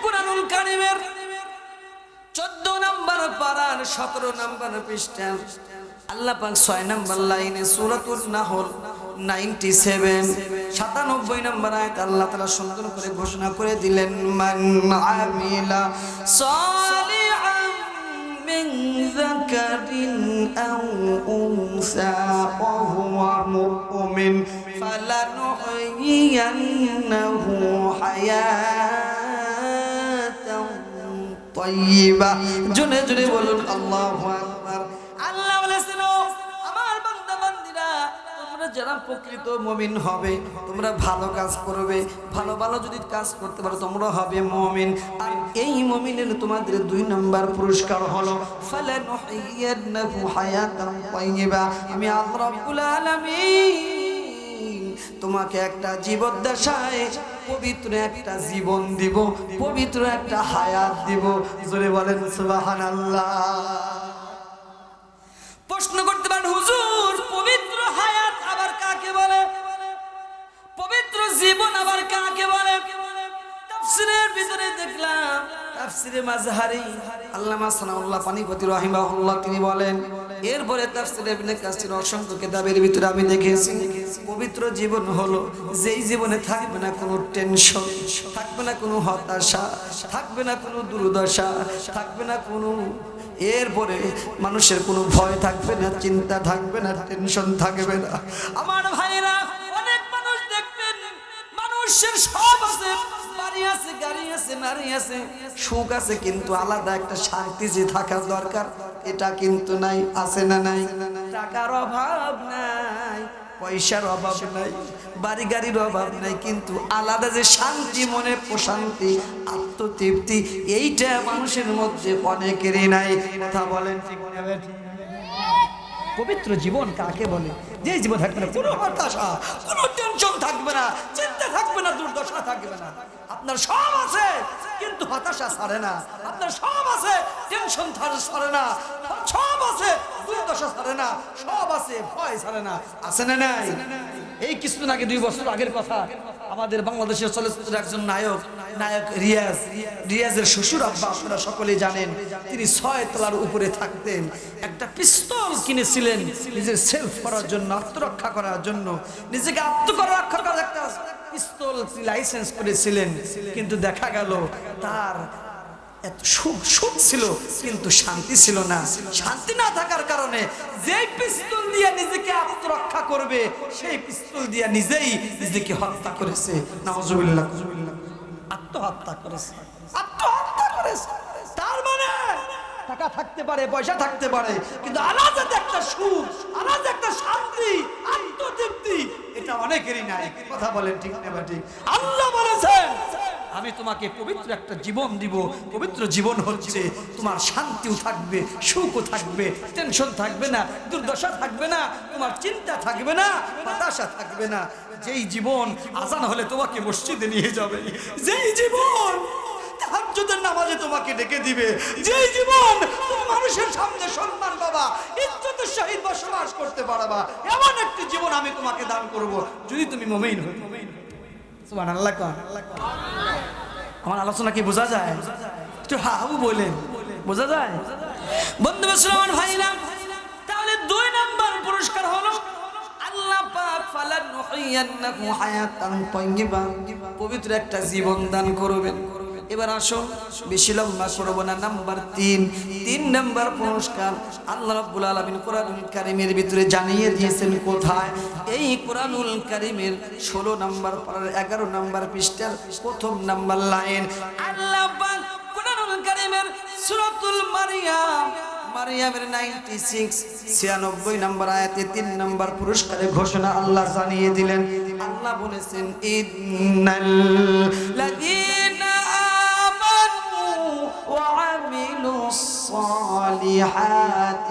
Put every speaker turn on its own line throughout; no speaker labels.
কুরআনুল কারীমের 14 নম্বর পারার 17 নম্বর পৃষ্ঠা আল্লাহ পাক 6 নম্বর লাইনে সূরাতুন নাহল 97 97 নম্বর আয়াত আল্লাহ তাআলা সুন্দর করে ঘোষণা করে দিলেন মান আমিলা সালিহান মিন যাকারিন আও উনসা ওয়া হুয়া মুমিন ফালানুহয়িয়ান্নাহু হায়াতান তাইয়্যিবা জোরে জোরে বলুন আল্লাহু আকবার আল্লাহ বলেছেন আমার বান্দা বান্দীরা তোমরা যারা প্রকৃত মুমিন হবে তোমরা ভালো কাজ করবে ভালো ভালো যদি কাজ করতে পারো তোমরা হবে মুমিন আর এই মুমিনের তোমাদের 2 নাম্বার পুরস্কার হলো ফালানুহয়িয়ান্নাহু হায়াতান তাইয়্যিবা আমি আল্লাহ রাব্বুল আলামিন তোমাকে একটা জীবদ্দশায় পবিত্র একটা জীবন দিব পবিত্র একটা হায়াত দিব জোরে বলেন সুবহানাল্লাহ প্রশ্ন করতে পারেন হুজুর পবিত্র হায়াত আবার কাকে বলে পবিত্র জীবন আবার কাকে বলে তাফসীরের ভিতরে দেখলাম তাফসীরে মাযহারি আল্লামা সানাউল্লাহ পানিপতি রাহিমাহুল্লাহ তিনি বলেন এরপরে তাফসীরে ইবনে কাসির অসংখ্য কিতাবের ভিতরে আমি দেখেছি পবিত্র জীবন হলো যেই জীবনে থাকবে না কোনো টেনশন থাকবে না কোনো হতাশা থাকবে না কোনো দুর্দশা থাকবে না কোনো এরপরে মানুষের কোনো ভয় থাকবে না চিন্তা থাকবে না টেনশন থাকবে না আমার ভাইরা অনেক মানুষ দেখবেন মানুষের সব আছে বাড়ি আছে গাড়ি আছে নারী আছে সুখ আছে কিন্তু আলাদা একটা শান্তি যে থাকার দরকার এটা কিন্তু নাই আছে না নাই টাকার অভাব নাই পয়সার অভাব নাই বাড়ি গাড়ির অভাব নাই কিন্তু আলাদা যে শান্তি মনে প্রশান্তি আত্মতৃপ্তি এইটা মানুষের মধ্যে অনেকেরই নাই কথা বলেন ঠিক না পবিত্র জীবন কাকে বলে যে জীবন থাকবে না কোনো হতাশা কোনো টেনশন থাকবে না চিন্তা থাকবে না দুর্দশা থাকবে না আপনার সব আছে কিন্তু হতাশা ছাড়ে না আপনার সব আছে টেনশন ছাড়ে না সব আছে দুর্দশা ছাড়ে না সব আছে ভয় ছাড়ে না আছে না নাই এই কিছুদিন আগে 2 বছর আগের কথা আমাদের বাংলাদেশের চলচ্চিত্রের একজন নায়ক রিয়াজের শ্বশুর আব্বা আপনারা সকলেই জানেন তিনি 6 তলার উপরে থাকতেন একটা পিস্তল কিনেছিলেন নিজের সেলফ করার জন্য আত্মরক্ষা করার জন্য নিজেকে আত্মরক্ষা করার একটা পিস্তল লাইসেন্স করেছিলেন কিন্তু দেখা গেল তার এত সুখ ছিল কিন্তু শান্তি ছিল না শান্তি না থাকার কারণে যেই পিস্তল দিয়ে নিজেকে আত্মরক্ষা করবে সেই পিস্তল দিয়ে নিজেই নিজেকে হত্যা করেছে নাউজুবিল্লাহ আত্মহত্যা করেছে তার মানে টাকা থাকতে পারে পয়সা থাকতে পারে কিন্তু আলাদা একটা সুখ আলাদা একটা শান্তি আত্মতৃপ্তি এটা অনেকেরই নাই কথা বলেন ঠিক না ঠিক আল্লাহ বলেছেন আমি তোমাকে পবিত্র একটা জীবন দিব পবিত্র জীবন হচ্ছে তোমার শান্তিও থাকবে সুখও থাকবে টেনশন থাকবে না দুর্দশা থাকবে না তোমার চিন্তা থাকবে না হতাশা থাকবে না যেই জীবন আজান হলে তোমাকে মসজিদে নিয়ে যাবে যেই জীবন তাহাজ্জুদের নামাজে তোমাকে ডেকে দিবে যেই জীবন তুমি মানুষের সামনে সম্মান পাবা ইজ্জতের সহিত বসবাস করতে পারবা এমন একটি জীবন আমি তোমাকে দান করব যদি তুমি মুমিন হও সুবহানাল্লাহ আমার আলোচনা কি বোঝা যায় একটু হাউ বলেন বোঝা যায় বন্ধু মুসলমান ভাইরা তাহলে 2 নাম্বার পুরস্কার হলো আল্লাহ পাক ফালানুহয়িয়ান্নাহু হায়াতান তাইয়্যিবা পবিত্র একটা জীবন দান করবেন এবার আসুন বেশি লম্বা করব না নাম্বার 3 নাম্বার পুরস্কার আল্লাহ রাব্বুল আলামিন কোরআনুল কারীমের ভিতরে জানিয়ে দিয়েছেন কোথায় এই কোরআনুল কারীমের 16 নাম্বার পারার 11 নাম্বার পৃষ্ঠার প্রথম নাম্বার লাইন আল্লাহ পাক কোরআনুল কারীমের সূরাতুল মারইয়ামের 96 নাম্বার আয়াতে 3 নাম্বার পুরস্কারের ঘোষণা আল্লাহ জানিয়ে দিলেন আল্লাহ বলেছেন ইন্নাল লাযীনা وعملوا الصالحات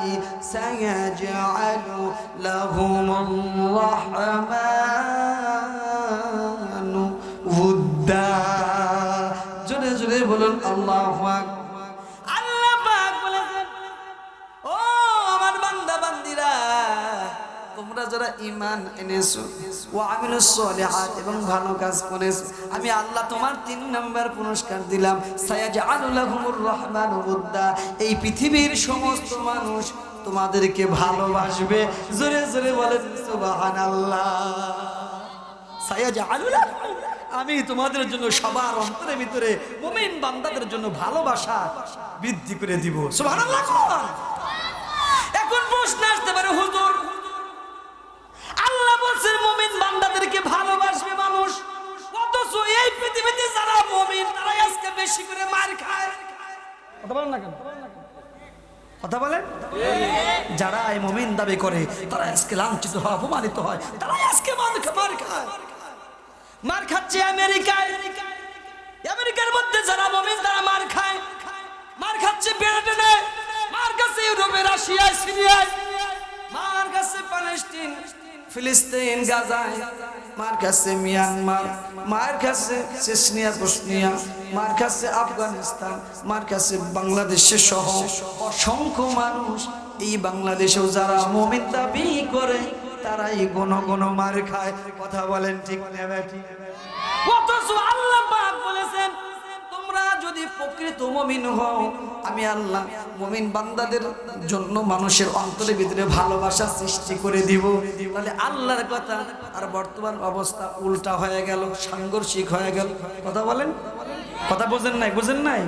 سيجعل لهم الرحمن ودا জোরে জোরে বলুন আল্লাহু আকবার আল্লাহ পাক বলেছেন ও আমার বান্দা বান্দীরা তোমরা তোমরা যারা ঈমান এনেছো ওয়া আমিলুস সলিহাত এবং ভালো কাজ করেছো আমি আল্লাহ তোমার 3 নাম্বার পুরস্কার দিলাম সায়াজআলু লাহুমুর রহমানু উদ্দা এই পৃথিবীর সমস্ত মানুষ তোমাদেরকে ভালোবাসবে জোরে জোরে বলেন সুবহানাল্লাহ সায়াজআলু লাহুম আমি তোমাদের জন্য সবার অন্তরের ভিতরে মুমিন বান্দাদের জন্য ভালোবাসা বৃদ্ধি করে দিব সুবহানাল্লাহ এখন প্রশ্ন আসতে পারে হুজুর আল্লাহ বলেন মুমিন বান্দাদেরকে ভালোবাসবে মানুষ অথচ এই পৃথিবীতে যারা মুমিন তারা আজকে বেশি করে মার খায় কথা বলেন না কেন কথা বলেন যারা এই মুমিন দাবি করে তারা আজকে লাঞ্ছিত হয় অপমানিত হয় তারা আজকে মার খাচ্ছে আমেরিকায় আমেরিকার মধ্যে যারা মুমিন তারা মার খায় মার খাচ্ছে ব্রিটেনে মার খাচ্ছে ইউরোপে রাশিয়া সিরিয়ায় মার খাচ্ছে প্যালেস্টাইন ফিলিস্তিন গাজায় মার খাচ্ছে মিয়ানমার মার খাচ্ছে চেচনিয়া বসনিয়া মার খাচ্ছে আফগানিস্তান মার খাচ্ছে বাংলাদেশে সহ অসংখ্য মানুষ এই বাংলাদেশেও যারা মুমিন দাবি করে তারাই ঘন ঘন মার খায় কথা বলেন ঠিক না বেঠি অথচ আল্লাহ পাক বলেছেন তোমরা যদি প্রকৃত মুমিন হও আমি আল্লাহ মুমিন বান্দাদের জন্য মানুষের অন্তরের ভিতরে ভালোবাসা সৃষ্টি করে দিব তাহলে আল্লাহর কথা আর বর্তমান অবস্থা উল্টা হয়ে গেল সাংঘর্ষিক হয়ে গেল কথা বলেন কথা বুঝেন নাই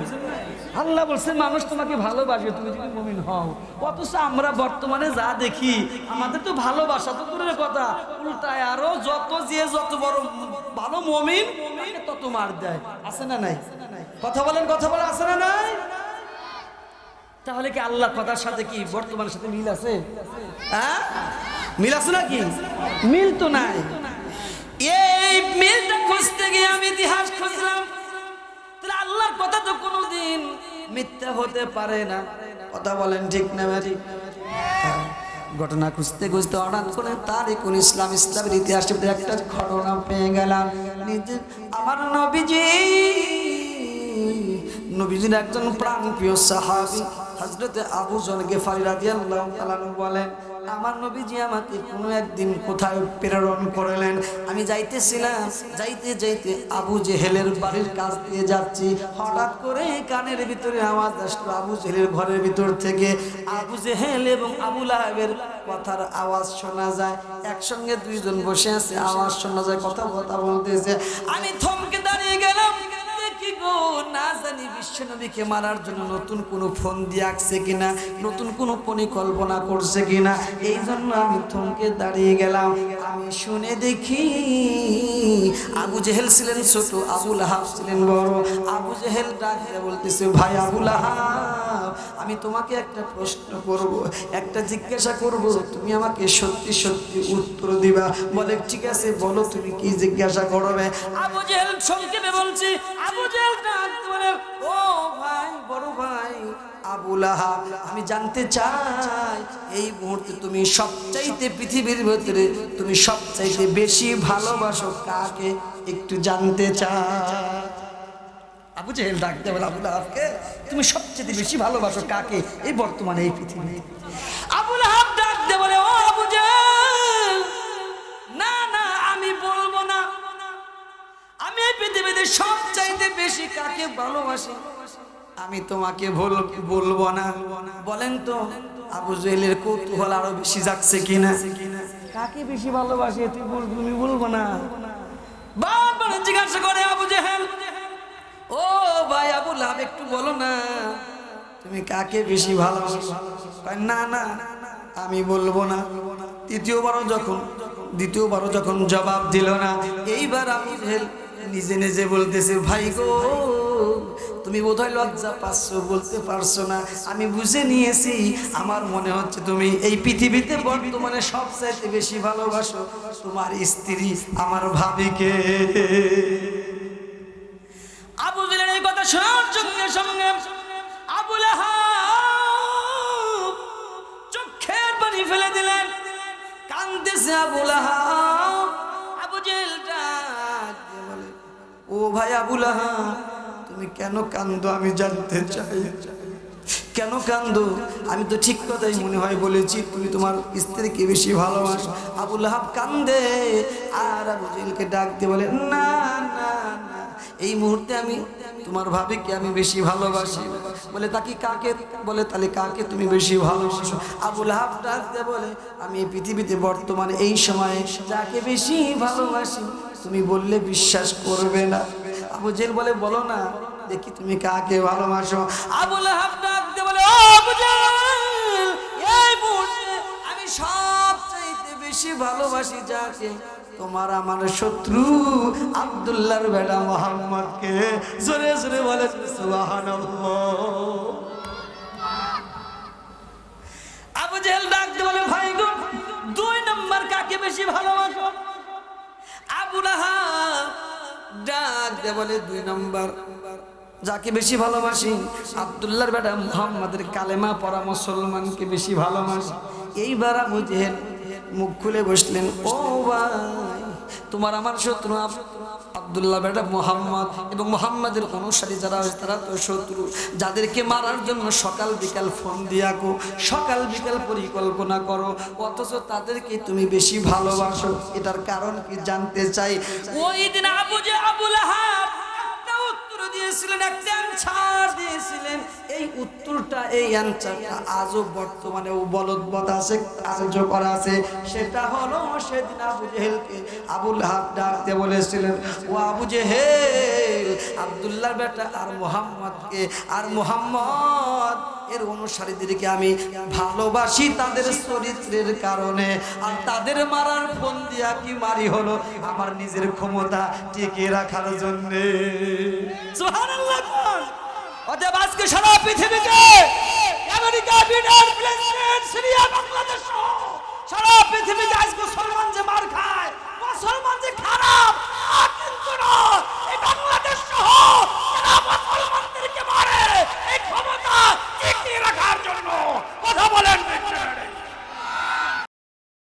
আল্লাহ বলছে মানুষ তোমাকে ভালোবাসে তুমি যদি মুমিন হও অথচ আমরা বর্তমানে যা দেখি আমাদের তো ভালোবাসা তো দূরের কথা উল্টায় আরো যত বড় ভালো মুমিন তাকে তত মার দেয় আছে না নাই কথা বলেন আছে না নাই তাহলে কি আল্লাহ কথার সাথে কি বর্তমানের সাথে মিল আছে হ্যাঁ মিল আছে নাকি মিল তো নাই এই মিলটা খুঁজতে গিয়ে আমি ইতিহাস খুঁজলাম তাহলে আল্লাহর কথা তো কোনোদিন মিথ্যা হতে পারে না কথা বলেন ঠিক না ঠিক ঘটনা খুঁজতে খুঁজতে হঠাৎ করে তারিকুল ইসলাম ইসলামের ইতিহাসের মধ্যে একটা ঘটনা পেয়ে গেলাম নিজে আমার নবীজির একজন প্রাণপ্রিয় সাহাবী হযরতে আবু যর গিফারী রাদিয়াল্লাহু তাআলা বলেন আমার নবীজি আমাকে কোনো একদিন কোথায় প্রেরণ করলেন আমি যাইতেছিলাম যাইতে আবু জেহেলের বাড়ির কাছ দিয়ে যাচ্ছি হঠাৎ করে কানের ভিতরে আওয়াজ আসলো আবু জেহেলের ঘরের ভিতর থেকে আবু জেহেল এবং আবু লাহাবের কথার আওয়াজ শোনা যায় একসঙ্গে দুইজন বসে আছে আওয়াজ শোনা যায় কথা বলতেছে আমি থমকে দাঁড়িয়ে গেলাম দেখি গো না জানি বিশ্বনবীকে মারার জন্য নতুন কোনো ফোন দিয়ে আসছে কিনা নতুন কোনো পরিকল্পনা করছে কিনা এই জন্য আমি থমকে দাঁড়িয়ে গেলাম আমি শুনে দেখি আবু জেহেল ছিলেন ছোট আবু লাহাব ছিলেন বড় আবু জেহেল ডাক দিয়ে বলতেছে ভাই আবু লাহাব আমি তোমাকে একটা প্রশ্ন করব একটা জিজ্ঞাসা করব তুমি আমাকে সত্যি সত্যি উত্তর দিবা বলে ঠিক আছে বলো তুমি কি জিজ্ঞাসা করবে আবু জেহেল সংক্ষেপে বলছি আবু জেহেল ডাক বলে ও ভাই বড় ভাই আবু লাহাব আমি জানতে চাই এই মুহূর্তে তুমি সবচাইতে পৃথিবীর ভিতরে তুমি সবচাইতে বেশি ভালোবাসো কাকে একটু জানতে চাই আবু জেহেল ডাকতে বলে আবু লাহাবকে তুমি সবচেয়ে বেশি ভালোবাসো কাকে এই বর্তমানে এই পৃথিবী আবু লাহাব ডাকতে বলে ও আবু জেহেল না আমি বলবো না আমি এই পৃথিবীতে সবচাইতে বেশি কাকে ভালোবাসি আমি তোমাকে বলবো না বলেন তো আবু জেহেলের কৌতূহল আরো বেশি যাচ্ছে কিনা কাকে বেশি ভালোবাসে তুমি বলবো না বারবার জিজ্ঞাসা করে আবু জেহেল ও ভাই আবু লাহাব একটু বলো না তুমি কাকে বেশি ভালোবাসো না আমি বলবো না দ্বিতীয়বারও যখন জবাব দিল না এইবার আবু জেহেল নিজে বলতেছে ভাই গো তুমি বোধহয় লজ্জা পাচ্ছ বলতে পারছো না আমি বুঝে নিয়েছি আমার মনে হচ্ছে তুমি এই পৃথিবীতে বর্তমানে সবচাইতে বেশি ভালোবাসো তোমার স্ত্রী আমার ভাবিকে আবু জেহেলের এই কথা শোনার সঙ্গে আবু লাহাব চোখের পানি ফেলে দিলেন কাঁদতেছে আবু লাহাব আবু জেহেল ডাক দিয়ে বলে ও ভাই আবু লাহাব তুমি কেন কান্দো আমি জানতে চাই কেন কান্দো? আমি তো ঠিক কথাই মনে হয় বলেছি, তুমি তোমার স্ত্রীকে বেশি ভালোবাসো। আবু লাহাব কান্দে আর আবু জেহেলকে ডাক দিয়ে বলে, না না না, এই মুহূর্তে আমি তোমার ভাবিকে আমি বেশি ভালোবাসি। বলে তাকে কাকে? বলে তাহলে কাকে তুমি বেশি ভালোবাসো? আবু লাহাব ডাক দিয়ে বলে, আমি এই পৃথিবীতে বর্তমানে এই সময়ে যাকে বেশি ভালোবাসি তুমি বললে বিশ্বাস করবে না। আবু জেহেল বলে, বলো না দেখি তুমি কাকে ভালোবাসো? আবু লাহাব ডাক দিয়ে বলে, ও আবু জেহেল, এই মুহূর্তে আমি সবচাইতে বেশি ভালোবাসি যাকে, তোমার আমার শত্রু আব্দুল্লাহর বেটা মুহাম্মদকে। জোরে জোরে বলে সুবহানাল্লাহ। আবু জেহেল ডাক দিয়ে বলে, ভাই গো, 2 নম্বর কাকে বেশি ভালোবাসো? আবু লাহাব ডাক দিয়ে বলে, 2 নম্বর যাকে বেশি ভালোবাসি আব্দুল্লাহর বেটা মুহাম্মাদের কালেমা পড়া মুসলমানকে বেশি ভালোবাসি। এইবার আবু জেহেল মুখ খুলে বসলেন, ও ভাই, তোমার আমার শত্রু আব্দুল্লাহ বেটা মুহাম্মদ এবং মুহাম্মাদের অনুসারী যারা আছে তারা তো শত্রু, যাদেরকে মারার জন্য সকাল বিকাল ফোন দিয়াকো, সকাল বিকাল পরিকল্পনা করো, অথচ তাদেরকে তুমি বেশি ভালোবাসো। এটার কারণ কি জানতে চাই। ওই দিন আবু লাহাব একটা উত্তর দিয়েছিলেন, একটা অ্যানসার দিয়েছিলেন। এই উত্তরটা, এই অ্যানসারটা আজও বর্তমানে বলবৎ আছে, কার্যকর আছে। সেটা হলো সেদিন আবু জেহেলকে আবু লাহাব ডাকতে বলেছিলেন, ও আবু জেহেল, আব্দুল্লাহর বেটা আর মুহাম্মদকে আর মুহাম্মদ এর অনুসারীদেরকে আমি ভালোবাসি তাদের চরিত্রের কারণে, আর তাদের মারার ফোন দিয়া কি মারি হলো আমার নিজের ক্ষমতা টিকিয়ে রাখার জন্য। সুবহানাল্লাহ। অতএব আজকে সারা পৃথিবীতে America, Britain, placement, Syria, Bangladesh সারা পৃথিবীতে আজকে মুসলমান যে মার খায়, মুসলমান যে খারাপ,